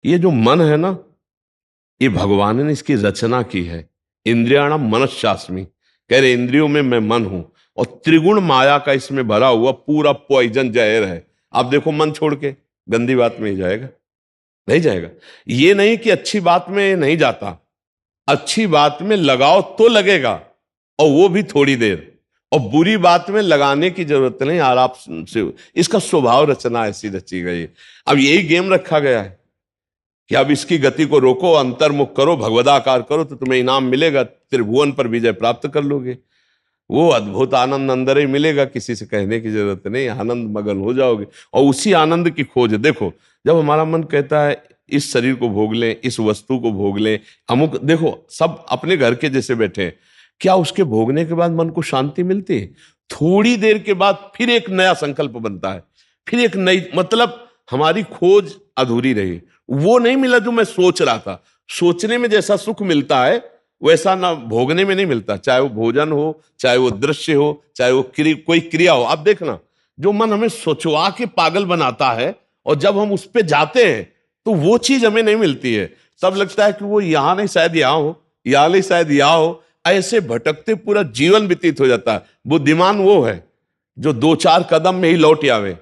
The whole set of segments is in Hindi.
ये जो मन है ना, ये भगवान ने इसकी रचना की है। इंद्रियाणम मनश्चास्मि, कह रहे इंद्रियों में मैं मन हूं, और त्रिगुण माया का इसमें भरा हुआ पूरा पॉइजन जहर है। आप देखो मन छोड़ के गंदी बात में ही जाएगा, नहीं जाएगा। ये नहीं कि अच्छी बात में नहीं जाता, अच्छी बात में लगाओ तो लगेगा, और वो भी थोड़ी देर। और बुरी बात में लगाने की जरूरत नहीं, आराम से। इसका स्वभाव रचना ऐसी रची गई है। अब यही गेम रखा गया है कि अब इसकी गति को रोको, अंतर्मुख करो, भगवदाकार करो, तो तुम्हें इनाम मिलेगा, त्रिभुवन पर विजय प्राप्त कर लोगे। वो अद्भुत आनंद अंदर ही मिलेगा, किसी से कहने की जरूरत नहीं, आनंद मगन हो जाओगे। और उसी आनंद की खोज देखो, जब हमारा मन कहता है इस शरीर को भोग लें, इस वस्तु को भोग लें, अमुक, देखो सब अपने घर के जैसे बैठे हैं, क्या उसके भोगने के बाद मन को शांति मिलती है? थोड़ी देर के बाद फिर एक नया संकल्प बनता है, फिर एक नई, मतलब हमारी खोज अधूरी रही। वो नहीं मिला जो मैं सोच रहा था। सोचने में जैसा सुख मिलता है वैसा ना भोगने में नहीं मिलता, चाहे वो भोजन हो, चाहे वो दृश्य हो, चाहे वो कोई क्रिया हो। आप देखना, जो मन हमें सोचवा के पागल बनाता है, और जब हम उस पे जाते हैं तो वो चीज हमें नहीं मिलती है। तब लगता है कि वो यहां नहीं, शायद यहां हो, यहां नहीं, शायद यहां हो। ऐसे भटकते पूरा जीवन व्यतीत हो जाता है। बुद्धिमान वो है जो दो चार कदम में ही लौट आवे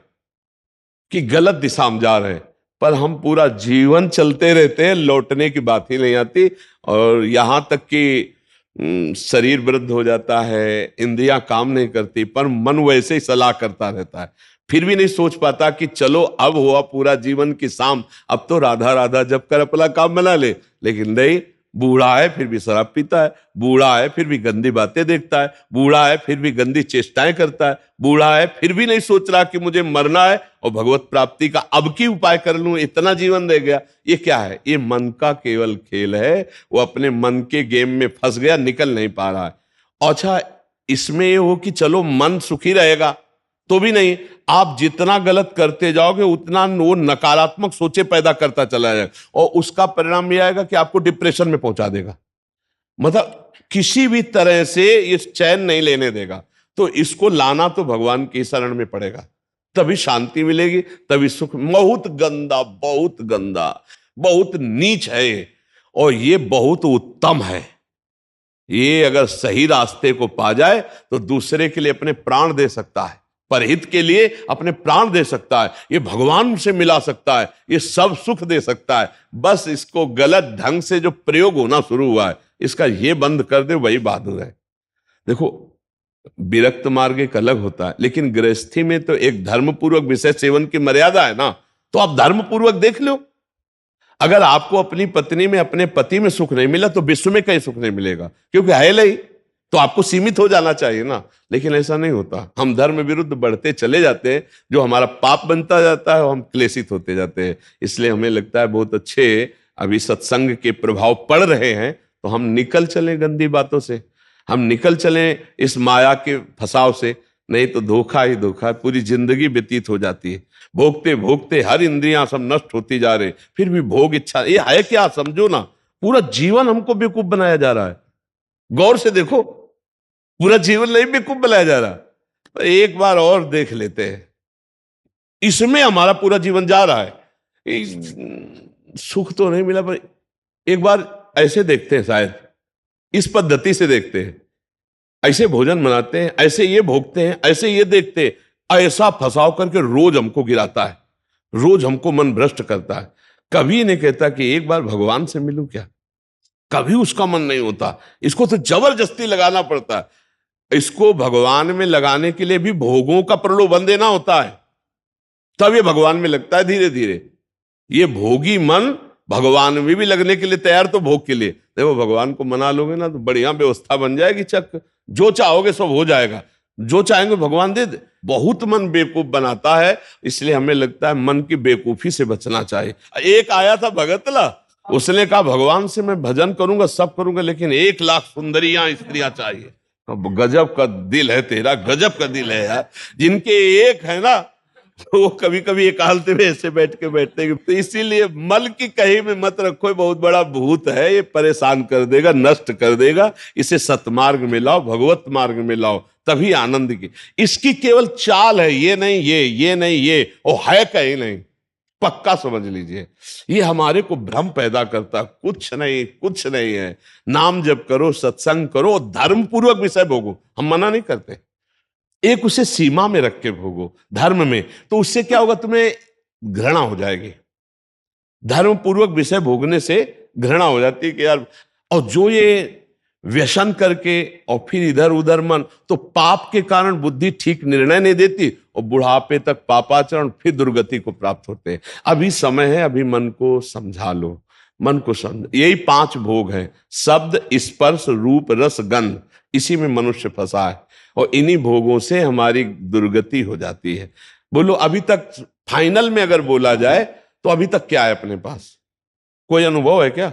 कि गलत दिशा में जा रहे हैं, पर हम पूरा जीवन चलते रहते हैं, लौटने की बात ही नहीं आती। और यहां तक कि शरीर वृद्ध हो जाता है, इंद्रियां काम नहीं करती, पर मन वैसे ही सलाह करता रहता है। फिर भी नहीं सोच पाता कि चलो अब हुआ पूरा जीवन की शाम, अब तो राधा राधा जब कर अपना काम बना ले। लेकिन नहीं, बूढ़ा है फिर भी शराब पीता है, बूढ़ा है फिर भी गंदी बातें देखता है, बूढ़ा है फिर भी गंदी चेष्टाएं करता है, बूढ़ा है फिर भी नहीं सोच रहा कि मुझे मरना है और भगवत प्राप्ति का अब की उपाय कर लूं, इतना जीवन रह गया। ये क्या है? ये मन का केवल खेल है। वो अपने मन के गेम में फंस गया, निकल नहीं पा रहा है। अच्छा, इसमें ये हो कि चलो मन सुखी रहेगा, तो भी नहीं। आप जितना गलत करते जाओगे उतना वो नकारात्मक सोचे पैदा करता चला जाएगा, और उसका परिणाम यह आएगा कि आपको डिप्रेशन में पहुंचा देगा। मतलब किसी भी तरह से ये चैन नहीं लेने देगा। तो इसको लाना तो भगवान की शरण में पड़ेगा, तभी शांति मिलेगी, तभी सुख। बहुत गंदा, बहुत गंदा, बहुत नीच है ये, और ये बहुत उत्तम है। ये अगर सही रास्ते को पा जाए तो दूसरे के लिए अपने प्राण दे सकता है, परहित के लिए अपने प्राण दे सकता है, ये भगवान से मिला सकता है, ये सब सुख दे सकता है। बस इसको गलत ढंग से जो प्रयोग होना शुरू हुआ है, इसका ये बंद कर दे, वही बहादुर है। देखो, विरक्त मार्ग एक अलग होता है, लेकिन गृहस्थी में तो एक धर्मपूर्वक विषय सेवन की मर्यादा है ना। तो आप धर्मपूर्वक देख लो। अगर आपको अपनी पत्नी में, अपने पति में सुख नहीं मिला तो विश्व में कहीं सुख नहीं मिलेगा, क्योंकि है नहीं। तो आपको सीमित हो जाना चाहिए ना, लेकिन ऐसा नहीं होता। हम धर्म विरुद्ध बढ़ते चले जाते हैं, जो हमारा पाप बनता जाता है और हम क्लेशित होते जाते हैं। इसलिए हमें लगता है बहुत अच्छे अभी सत्संग के प्रभाव पड़ रहे हैं, तो हम निकल चलें गंदी बातों से, हम निकल चलें इस माया के फसाव से। नहीं तो धोखा ही धोखा, पूरी जिंदगी व्यतीत हो जाती है। भोगते भोगते हर इंद्रियां सब नष्ट होती जा रही, फिर भी भोग इच्छा, ये है क्या? समझो ना, पूरा जीवन हमको बेवकूफ बनाया जा रहा है। गौर से देखो, पूरा जीवन नहीं बेवकूफ बनाया जा रहा। तो एक बार और देख लेते हैं, इसमें हमारा पूरा जीवन जा रहा है। सुख तो नहीं मिला, पर एक बार ऐसे देखते हैं, शायद इस पद्धति से देखते हैं, ऐसे भोजन बनाते हैं, ऐसे ये भोगते हैं, ऐसे ये देखते हैं, ऐसा फंसाव करके रोज हमको गिराता है, रोज हमको मन भ्रष्ट करता है। कभी नहीं कहता कि एक बार भगवान से मिलूं क्या, कभी उसका मन नहीं होता। इसको तो जबरदस्ती लगाना पड़ता है। इसको भगवान में लगाने के लिए भी भोगों का प्रलोभन देना होता है, तब ये भगवान में लगता है धीरे धीरे। ये भोगी मन भगवान में भी लगने के लिए तैयार, तो भोग के लिए देखो, भगवान को मना लोगे ना तो बढ़िया व्यवस्था बन जाएगी, चक जो चाहोगे सब हो जाएगा, जो चाहेंगे भगवान दे दे। बहुत मन बेवकूफ बनाता है, इसलिए हमें लगता है मन की बेवकूफी से बचना चाहिए। एक आया था भगतला, उसने कहा भगवान से मैं भजन करूंगा, सब करूंगा, लेकिन 1 लाख सुंदरियां स्त्रियां चाहिए। अब गजब का दिल है तेरा, गजब का दिल है यार। जिनके एक है ना, तो वो कभी कभी एकांत में ऐसे बैठ के बैठते हैं। तो इसीलिए मल की कहीं में मत रखो, बहुत बड़ा भूत है, ये परेशान कर देगा, नष्ट कर देगा। इसे सतमार्ग में लाओ, भगवत मार्ग में लाओ, तभी आनंद की। इसकी केवल चाल है, ये नहीं ये नहीं ये, वो है कहीं नहीं। पक्का समझ लीजिए। ये हमारे को भ्रम पैदा करता, कुछ नहीं, कुछ नहीं है। नाम जप करो, सत्संग करो, धर्म पूर्वक विषय भोगो, हम मना नहीं करते, एक उसे सीमा में रख के भोगो धर्म में, तो उससे क्या होगा, तुम्हें घृणा हो जाएगी। धर्म पूर्वक विषय भोगने से घृणा हो जाती है कि यार, और जो ये व्यसन करके और फिर इधर उधर मन, तो पाप के कारण बुद्धि ठीक निर्णय नहीं देती और बुढ़ापे तक पापाचरण, फिर दुर्गति को प्राप्त होते हैं। अभी समय है, अभी मन को समझा लो, मन को समझ, यही 5 भोग हैं, शब्द, स्पर्श, रूप, रस, गंध, इसी में मनुष्य फंसा है और इन्हीं भोगों से हमारी दुर्गति हो जाती है। बोलो अभी तक फाइनल में अगर बोला जाए तो अभी तक क्या है अपने पास, कोई अनुभव है क्या?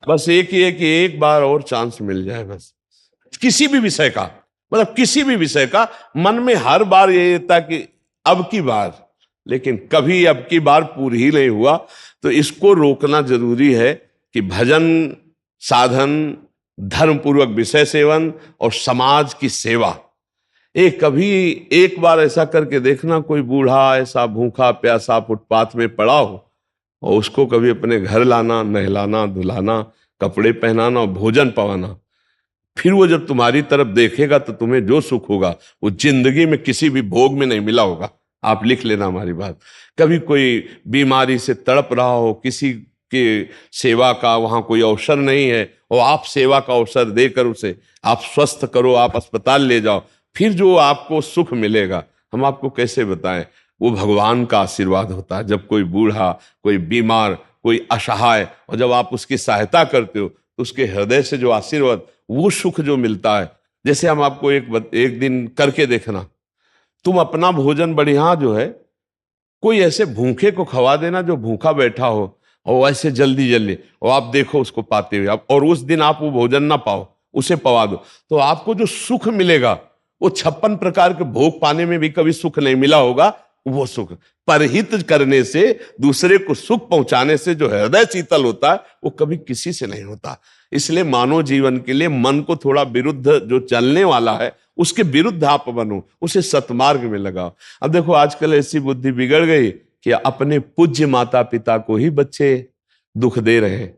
बस एक ही है कि एक बार और चांस मिल जाए, बस किसी भी विषय का, मतलब किसी भी विषय का, मन में हर बार ये रहता कि अब की बार, लेकिन कभी अब की बार पूरी ही नहीं हुआ। तो इसको रोकना जरूरी है कि भजन, साधन, धर्म पूर्वक विषय सेवन और समाज की सेवा। कभी एक बार ऐसा करके देखना, कोई बूढ़ा ऐसा भूखा प्यासा फुटपाथ में पड़ा हो और उसको कभी अपने घर लाना, नहलाना, धुलाना, कपड़े पहनाना और भोजन पवाना, फिर वो जब तुम्हारी तरफ देखेगा तो तुम्हें जो सुख होगा वो जिंदगी में किसी भी भोग में नहीं मिला होगा। आप लिख लेना हमारी बात। कभी कोई बीमारी से तड़प रहा हो, किसी के सेवा का वहां कोई अवसर नहीं है और आप सेवा का अवसर देकर उसे आप स्वस्थ करो, आप अस्पताल ले जाओ, फिर जो आपको सुख मिलेगा हम आपको कैसे बताएं। वो भगवान का आशीर्वाद होता है। जब कोई बूढ़ा, कोई बीमार, कोई असहाय, और जब आप उसकी सहायता करते हो तो उसके हृदय से जो आशीर्वाद, वो सुख जो मिलता है। जैसे हम आपको एक दिन करके देखना, तुम अपना भोजन बढ़िया जो है, कोई ऐसे भूखे को खवा देना जो भूखा बैठा हो, और ऐसे जल्दी जल्दी, और आप देखो उसको पाते हुए, और उस दिन आप वो भोजन ना पाओ, उसे पवा दो, तो आपको जो सुख मिलेगा वो 56 प्रकार के भोग पाने में भी कभी सुख नहीं मिला होगा। वो सुख परहित करने से, दूसरे को सुख पहुंचाने से जो हृदय शीतल होता है वो कभी किसी से नहीं होता। इसलिए मानव जीवन के लिए मन को थोड़ा विरुद्ध जो चलने वाला है उसके विरुद्ध आप बनो, उसे सतमार्ग में लगाओ। अब देखो आजकल ऐसी बुद्धि बिगड़ गई कि अपने पूज्य माता पिता को ही बच्चे दुख दे रहे हैं,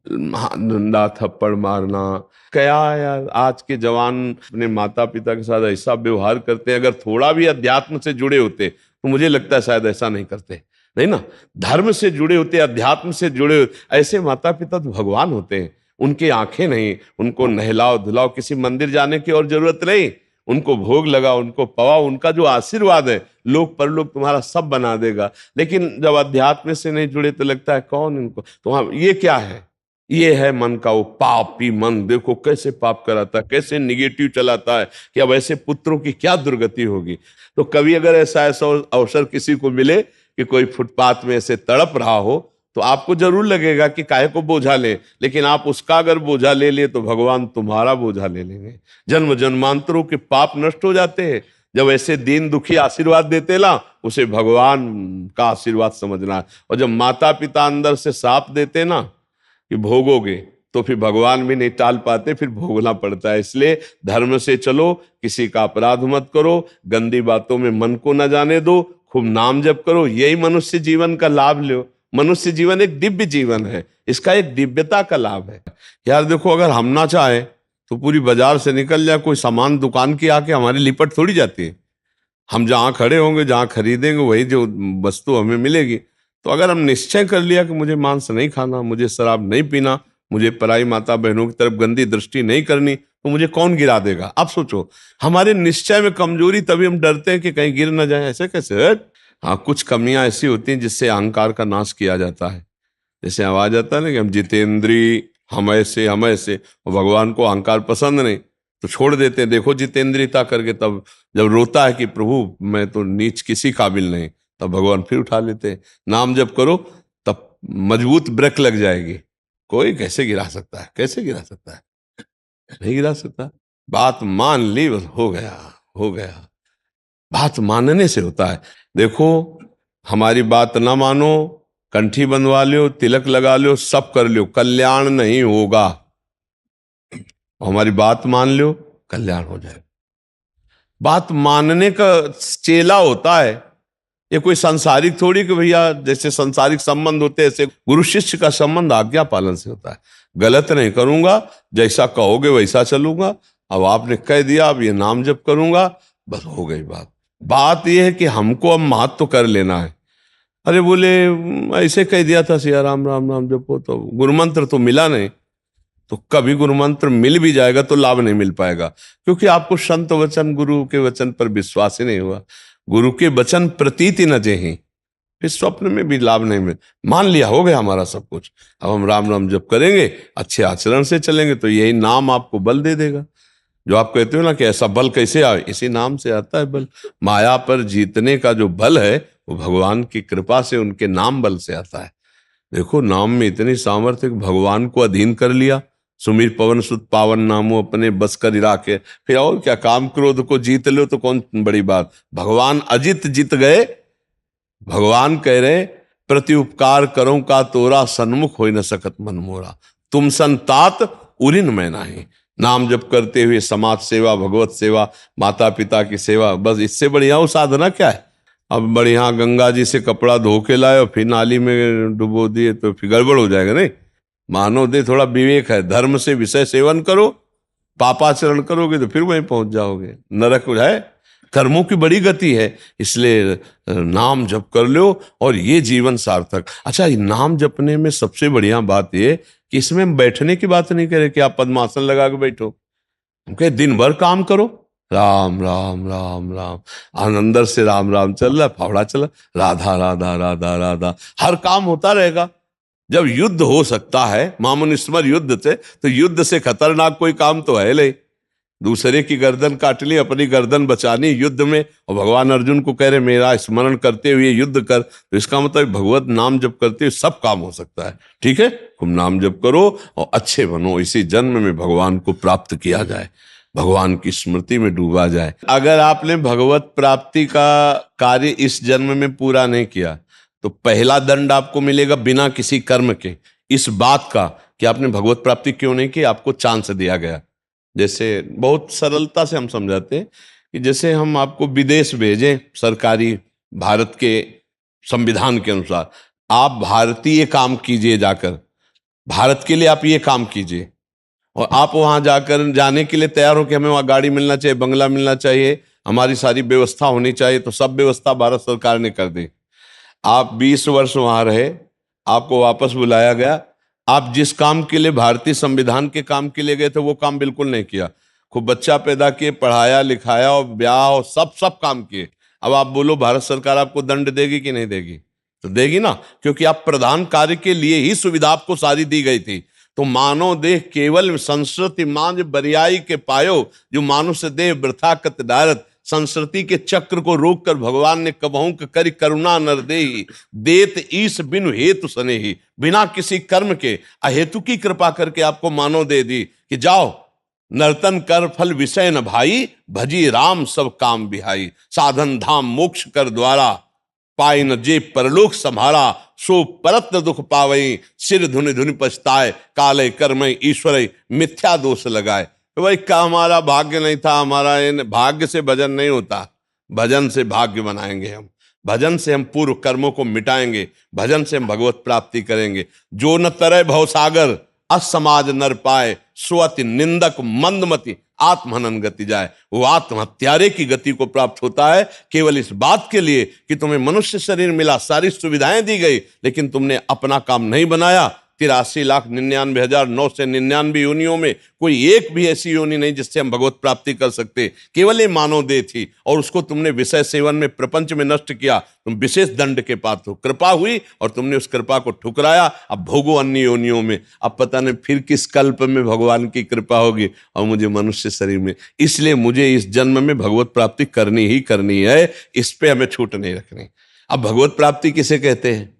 डंडा थप्पड़ मारना। क्या यार, आज के जवान अपने माता पिता के साथ ऐसा व्यवहार करते हैं। अगर थोड़ा भी अध्यात्म से जुड़े होते तो मुझे लगता है शायद ऐसा नहीं करते, नहीं ना। धर्म से जुड़े होते, अध्यात्म से जुड़े होते, ऐसे माता पिता तो भगवान होते हैं। उनकी आंखें नहीं, उनको नहलाओ धुलाओ, किसी मंदिर जाने की और जरूरत नहीं, उनको भोग लगाओ, उनको पवाओ, उनका जो आशीर्वाद है लोक परलोक तुम्हारा सब बना देगा। लेकिन जब अध्यात्म से नहीं जुड़े तो लगता है कौन इनको, तो ये क्या है, ये है मन का वो पापी मन। देखो कैसे पाप कराता है, कैसे निगेटिव चलाता है कि अब ऐसे पुत्रों की क्या दुर्गति होगी। तो कभी अगर ऐसा अवसर किसी को मिले कि कोई फुटपाथ में ऐसे तड़प रहा हो, तो आपको जरूर लगेगा कि काहे को बोझा ले, लेकिन आप उसका अगर बोझा ले लिए तो भगवान तुम्हारा बोझा ले लेंगे। जन्म जन्मांतरों के पाप नष्ट हो जाते हैं जब ऐसे दीन दुखी आशीर्वाद देते ना, उसे भगवान का आशीर्वाद समझना। और जब माता पिता अंदर से साप देते ना कि भोगोगे, तो फिर भगवान भी नहीं टाल पाते, फिर भोगना पड़ता है। इसलिए धर्म से चलो, किसी का अपराध मत करो, गंदी बातों में मन को न जाने दो, खूब नाम जप करो, यही मनुष्य जीवन का लाभ लो। मनुष्य जीवन एक दिव्य जीवन है, इसका एक दिव्यता का लाभ है। यार देखो, अगर हम ना चाहे तो पूरी बाजार से निकल जाए कोई सामान, दुकान की आके हमारी लिपट थोड़ी जाती है। हम जहाँ खड़े होंगे, जहाँ खरीदेंगे, वही जो वस्तु हमें मिलेगी। तो अगर हम निश्चय कर लिया कि मुझे मांस नहीं खाना, मुझे शराब नहीं पीना, मुझे पराई माता बहनों की तरफ गंदी दृष्टि नहीं करनी, तो मुझे कौन गिरा देगा? आप सोचो, हमारे निश्चय में कमजोरी, तभी हम डरते हैं कि कहीं गिर ना जाए। ऐसे कैसे? हाँ, कुछ कमियां ऐसी होती हैं जिससे अहंकार का नाश किया जाता है। जैसे आवाज आता है ना कि हम जितेंद्री, हम ऐसे हम ऐसे, और भगवान को अहंकार पसंद नहीं तो छोड़ देते हैं। देखो जितेंद्रियता करके, तब जब रोता है कि प्रभु मैं तो नीच किसी काबिल नहीं, तब भगवान फिर उठा लेते हैं। नाम जब करो तब मजबूत ब्रेक लग जाएगी। कोई कैसे गिरा सकता है? कैसे गिरा सकता है? नहीं गिरा सकता। बात मान ली, बस हो गया, हो गया। बात मानने से होता है। देखो, हमारी बात ना मानो, कंठी बंधवा लो, तिलक लगा लो, सब कर लो, कल्याण नहीं होगा। हमारी बात मान लो, कल्याण हो जाएगा। बात मानने का चेला होता है ये कोई सांसारिक थोड़ी कि भैया जैसे सांसारिक संबंध होते हैं ऐसे गुरु शिष्य का संबंध आज्ञा पालन से होता है। गलत नहीं करूंगा, जैसा कहोगे वैसा चलूंगा। अब आपने कह दिया, अब ये नाम जप करूंगा, बस हो गई बात। बात यह है कि हमको अब महत्व तो कर लेना है। अरे बोले ऐसे कह दिया था सिया राम राम राम जपो, तो गुरु मंत्र तो मिला नहीं। तो कभी गुरु मंत्र मिल भी जाएगा तो लाभ नहीं मिल पाएगा, क्योंकि आपको संत वचन गुरु के वचन पर विश्वास ही नहीं हुआ। गुरु के वचन प्रतीति न जेहि, फिर स्वप्न में भी लाभ नहीं मिल। मान लिया हो गया हमारा सब कुछ, अब हम राम राम जप करेंगे, अच्छे आचरण से चलेंगे तो यही नाम आपको बल दे देगा। जो आप कहते हो ना कि ऐसा बल कैसे आए, इसी नाम से आता है बल। माया पर जीतने का जो बल है वो भगवान की कृपा से, उनके नाम बल से आता है। देखो नाम में इतनी सामर्थ्य, भगवान को अधीन कर लिया। सुमीर पवन सुत पावन नामो अपने बस कर राखे, फिर और क्या, काम क्रोध को जीत लो तो कौन बड़ी बात। भगवान अजित जीत गए। भगवान कह रहे प्रति उपकार करो का तोरा, सन्मुख हो न सकत मन मोरा, तुम संतात उरिन मैं नाही। नाम जप करते हुए समाज सेवा, भगवत सेवा, माता पिता की सेवा, बस इससे बढ़िया वो साधना क्या है। अब बढ़िया गंगा जी से कपड़ा धो के लाए और फिर नाली में डुबो दिए तो फिर गड़बड़ हो जाएगा। नहीं, मानव दे थोड़ा विवेक है, धर्म से विषय सेवन करो, पापाचरण करोगे तो फिर वहीं पहुंच जाओगे, नरक हो जाए। कर्मों की बड़ी गति है, इसलिए नाम जप कर लो और ये जीवन सार्थक। अच्छा, नाम जपने में सबसे बढ़िया बात ये कि इसमें हम बैठने की बात नहीं करें कि आप पद्मासन लगा के बैठो। हम कहे दिन भर काम करो, राम राम राम राम, अंदर से राम राम चल रहा, फावड़ा चला, राधा राधा राधा राधा, हर काम होता रहेगा। जब युद्ध हो सकता है मामुनिस्मर युद्ध से, तो युद्ध से खतरनाक कोई काम तो है नहीं। दूसरे की गर्दन काट ली, अपनी गर्दन बचानी युद्ध में, और भगवान अर्जुन को कह रहे मेरा स्मरण करते हुए युद्ध कर, तो इसका मतलब भगवत नाम जप करते हुए सब काम हो सकता है। ठीक है, तुम नाम जप करो और अच्छे बनो, इसी जन्म में भगवान को प्राप्त किया जाए, भगवान की स्मृति में डूबा जाए। अगर आपने भगवत प्राप्ति का कार्य इस जन्म में पूरा नहीं किया तो पहला दंड आपको मिलेगा बिना किसी कर्म के, इस बात का कि आपने भगवत प्राप्ति क्यों नहीं की, आपको चांस दिया गया। जैसे बहुत सरलता से हम समझाते हैं कि जैसे हम आपको विदेश भेजें सरकारी, भारत के संविधान के अनुसार, आप भारतीय काम कीजिए, जाकर भारत के लिए आप ये काम कीजिए, और आप वहां जाकर जाने के लिए तैयार हो कि हमें वहां गाड़ी मिलना चाहिए, बंगला मिलना चाहिए, हमारी सारी व्यवस्था होनी चाहिए, तो सब व्यवस्था भारत सरकार ने कर दी। आप 20 वर्ष वहां रहे, आपको वापस बुलाया गया, आप जिस काम के लिए भारतीय संविधान के काम के लिए गए थे वो काम बिल्कुल नहीं किया। खूब बच्चा पैदा किए, पढ़ाया लिखाया और ब्याह और सब काम किए। अब आप बोलो भारत सरकार आपको दंड देगी कि नहीं देगी? तो देगी ना, क्योंकि आप प्रधान कार्य के लिए ही सुविधा आपको सारी दी गई थी। तो मानव देह केवल संस्कृति मांझ बरियाई के पायो, जो मानुष देह वृथा कत डारत। संस्कृति के चक्र को रोककर भगवान ने कबहू करि करुणा नर देहि, देत ईश बिनु हेतु सनेहि। बिना किसी कर्म के अहेतु की कृपा करके आपको मानव दे दी कि जाओ नर्तन कर फल विषय न भाई, भजी राम सब काम बिहाई। साधन धाम मोक्ष कर द्वारा, पाई न जे परलोक संभारा। सो परत न दुख पावई, सिर धुनि धुनि पछताए। काले कर्मय ईश्वर मिथ्या दोष लगाए। तो भाई का हमारा भाग्य नहीं था, हमारा भाग्य से भजन नहीं होता, भजन से भाग्य बनाएंगे हम। भजन से हम पूर्व कर्मों को मिटाएंगे, भजन से हम भगवत प्राप्ति करेंगे। जो न तरय भवसागर, असमाज नर पाए। स्वति निंदक मंदमति, आत्महनन गति जाए। वो आत्महत्यारे की गति को प्राप्त होता है केवल इस बात के लिए कि तुम्हें मनुष्य शरीर मिला, सारी सुविधाएं दी गई, लेकिन तुमने अपना काम नहीं बनाया। 83,99,999 योनियों में कोई एक भी ऐसी योनि नहीं जिससे हम भगवत प्राप्ति कर सकते। केवल ये मानव देह थी, और उसको तुमने विषय सेवन में प्रपंच में नष्ट किया। तुम विशेष दंड के पात्र हो। कृपा हुई और तुमने उस कृपा को ठुकराया। अब भोगो अन्य योनियों में। अब पता नहीं फिर किस कल्प में भगवान की कृपा होगी और मुझे मनुष्य शरीर में। इसलिए मुझे इस जन्म में भगवत प्राप्ति करनी ही करनी है, इस पे हमें छूट नहीं रखनी। अब भगवत प्राप्ति किसे कहते हैं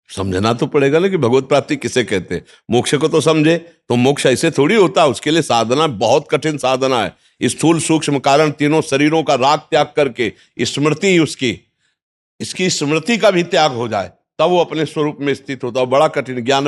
समझना तो पड़ेगा ना, कि भगवत प्राप्ति किसे कहते हैं। मोक्ष को तो समझे, तो मोक्ष ऐसे थोड़ी होता, उसके लिए साधना बहुत कठिन साधना है। स्थूल सूक्ष्म कारण तीनों शरीरों का राग त्याग करके स्मृति उसकी, इसकी स्मृति का भी त्याग हो जाए, तब वो अपने स्वरूप में स्थित होता है। बड़ा कठिन। ज्ञान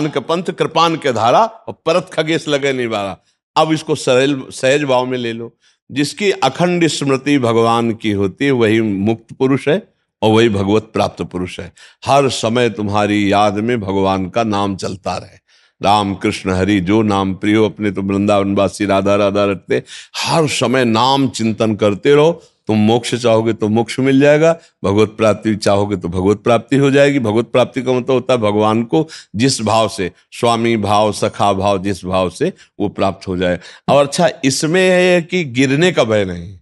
के पंथ कृपान के धारा, और परत खगेश लगे निवारा। अब इसको सरल सहज भाव में ले लो। जिसकी अखंड स्मृति भगवान की होती है वही मुक्त पुरुष है और वही भगवत प्राप्त पुरुष है। हर समय तुम्हारी याद में भगवान का नाम चलता रहे। राम कृष्ण हरि जो नाम प्रियो, अपने तो वृंदावनवासी राधा राधा रटते। हर समय नाम चिंतन करते रहो। तुम मोक्ष चाहोगे तो मोक्ष मिल जाएगा, भगवत प्राप्ति चाहोगे तो भगवत प्राप्ति हो जाएगी। भगवत प्राप्ति का मतलब होता है भगवान को जिस भाव से, स्वामी भाव, सखा भाव, जिस भाव से वो प्राप्त हो जाए। और अच्छा, इसमें है कि गिरने का भय नहीं।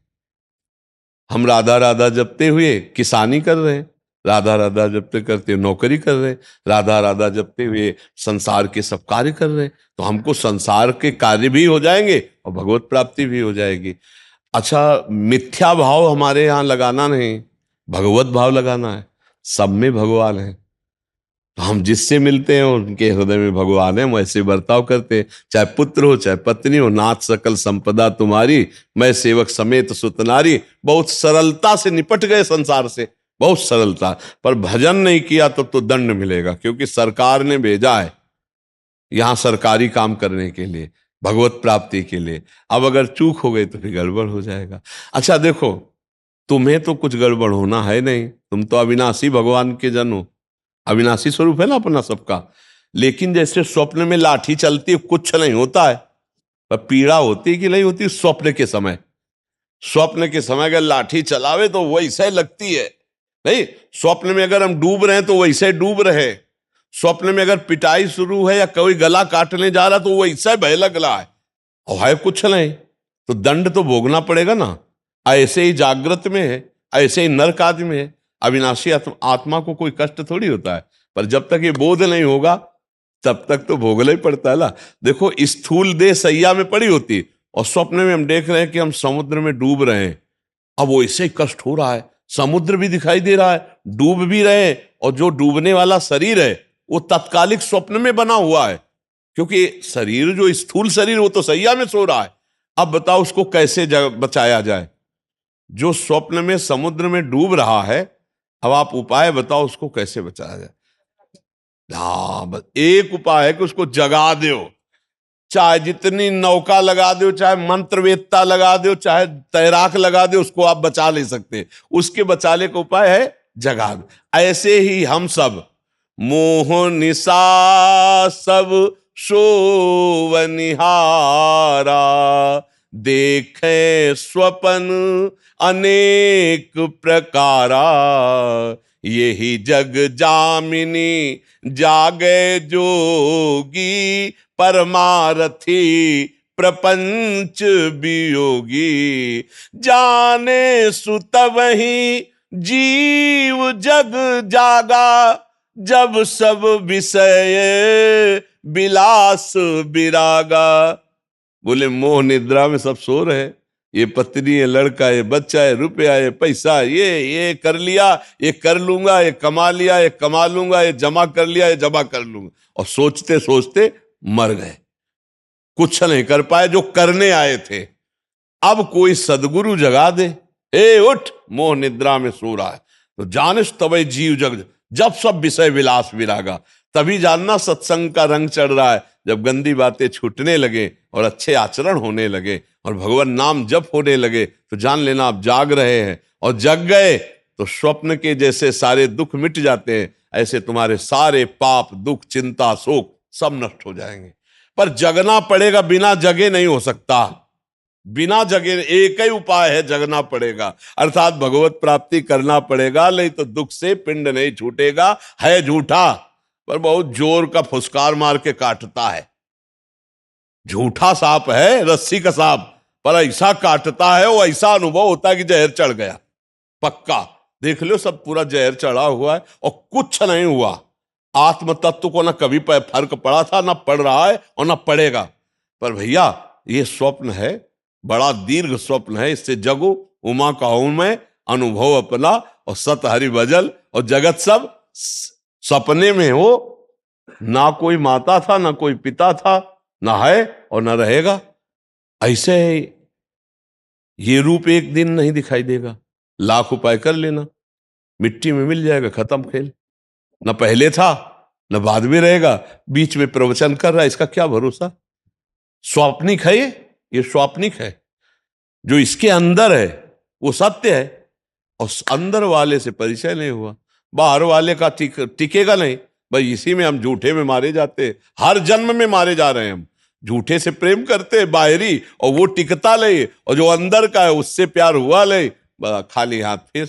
हम राधा राधा जपते हुए किसानी कर रहे हैं, राधा राधा जपते करते नौकरी कर रहे हैं, राधा राधा जपते हुए संसार के सब कार्य कर रहे हैं, तो हमको संसार के कार्य भी हो जाएंगे और भगवत प्राप्ति भी हो जाएगी। अच्छा, मिथ्या भाव हमारे यहाँ लगाना नहीं, भगवत भाव लगाना है। सब में भगवान है, तो हम जिससे मिलते हैं उनके हृदय में भगवान है, हम ऐसे बर्ताव करते हैं। चाहे पुत्र हो, चाहे पत्नी हो, नाथ सकल संपदा तुम्हारी, मैं सेवक समेत सुतनारी। बहुत सरलता से निपट गए संसार से, बहुत सरलता। पर भजन नहीं किया तो दंड मिलेगा, क्योंकि सरकार ने भेजा है यहां सरकारी काम करने के लिए, भगवत प्राप्ति के लिए। अब अगर चूक हो गई तो फिर गड़बड़ हो जाएगा। अच्छा देखो, तुम्हें तो कुछ गड़बड़ होना है नहीं, तुम तो अविनाशी भगवान के जन हो, अविनाशी स्वरूप है ना अपना सबका। लेकिन जैसे स्वप्न में लाठी चलती है, कुछ नहीं होता है, पर पीड़ा होती कि नहीं होती स्वप्न के समय। स्वप्न के समय अगर लाठी चलावे तो वैसे लगती है, नहीं। स्वप्न में अगर हम डूब रहे हैं तो वैसे डूब रहे। स्वप्न में अगर पिटाई शुरू है या कोई गला काटने जा रहा तो वैसे भय लग रहा है, और है कुछ नहीं, तो दंड तो भोगना पड़ेगा ना। ऐसे ही जागृत में है, ऐसे ही नरक आदि में है। अविनाशी आत्मा को कोई कष्ट थोड़ी होता है, पर जब तक ये बोध नहीं होगा तब तक तो भोगना ही पड़ता है ना। देखो, स्थूल देह सैया में पड़ी होती और स्वप्न में हम देख रहे हैं कि हम समुद्र में डूब रहे हैं। अब वो ऐसे ही कष्ट हो रहा है, समुद्र भी दिखाई दे रहा है, डूब भी रहे हैं, और जो डूबने वाला शरीर है वो तत्कालिक स्वप्न में बना हुआ है, क्योंकि शरीर जो स्थूल शरीर वो तो सैया में सो रहा है। अब बताओ उसको कैसे बचाया जाए। जो स्वप्न में समुद्र में डूब रहा है, अब आप उपाय बताओ उसको कैसे बचाया जाए। हाँ, बस एक उपाय है कि उसको जगा दो। चाहे जितनी नौका लगा दो, चाहे मंत्रवेत्ता लगा दो, चाहे तैराक लगा दो, उसको आप बचा नहीं सकते। उसके बचाने का उपाय है जगा दो। ऐसे ही हम सब मोह निशा सब सोवनिहारा, देखे स्वपन अनेक प्रकारा, यही जग जामिनी जागे जोगी, परमारथी प्रपंच वियोगी, जाने सुत वही जीव जग जागा, जब सब विषय विलास विरागा। बोले मोह निद्रा में सब सो रहे, ये पत्नी है, लड़का है, बच्चा है, रुपया है, पैसा, ये कर लिया, ये कर लूंगा, ये कमा लिया, ये कमा लूंगा, ये जमा कर लिया, ये जमा कर लूंगा, और सोचते सोचते मर गए, कुछ नहीं कर पाए जो करने आए थे। अब कोई सदगुरु जगा दे, ए उठ, मोह निद्रा में सो रहा है, तो जानिस तबे जीव जग, जब सब विषय विलास विरागा। तभी जानना सत्संग का रंग चढ़ रहा है, जब गंदी बातें छूटने लगे और अच्छे आचरण होने लगे और भगवान नाम जप होने लगे, तो जान लेना आप जाग रहे हैं। और जग गए तो स्वप्न के जैसे सारे दुख मिट जाते हैं, ऐसे तुम्हारे सारे पाप, दुख, चिंता, शोक सब नष्ट हो जाएंगे। पर जगना पड़ेगा, बिना जगे नहीं हो सकता। बिना जगे एक ही उपाय है, जगना पड़ेगा, अर्थात भगवत प्राप्ति करना पड़ेगा, नहीं तो दुख से पिंड नहीं छूटेगा। है झूठा, पर बहुत जोर का फुसकार मार के काटता है। झूठा सांप है, रस्सी का सांप, पर ऐसा काटता है, वो ऐसा अनुभव होता है कि जहर चढ़ गया, पक्का। देख लो, सब पूरा जहर चढ़ा हुआ है और कुछ नहीं हुआ। आत्म तत्व को ना कभी फर्क पड़ा था, ना पड़ रहा है और ना पड़ेगा। पर भैया ये स्वप्न है, बड़ा दीर्घ स्वप्न है, इससे जगो, उमा कहूं मैं अनुभव अपना, और सत हरि भजल, और जगत सब सपने में हो। ना कोई माता था, ना कोई पिता था, ना है और ना रहेगा। ऐसे ये रूप एक दिन नहीं दिखाई देगा, लाख उपाय कर लेना, मिट्टी में मिल जाएगा, खत्म खेल। ना पहले था ना बाद में रहेगा, बीच में प्रवचन कर रहा है, इसका क्या भरोसा। स्वाप्निक है ये स्वाप्निक है। जो इसके अंदर है वो सत्य है, और अंदर वाले से परिचय नहीं हुआ, बाहर वाले का टिकेगा नहीं। भाई इसी में हम झूठे में मारे जाते हैं, हर जन्म में मारे जा रहे हैं हम। झूठे से प्रेम करते हैं बाहरी, और वो टिकता ले, और जो अंदर का है उससे प्यार हुआ ले, खाली हाथ फिर।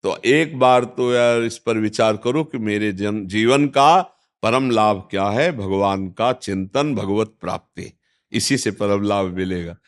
तो एक बार तो यार इस पर विचार करो कि मेरे जीवन का परम लाभ क्या है। भगवान का चिंतन, भगवत प्राप्ति, इसी से परम लाभ मिलेगा।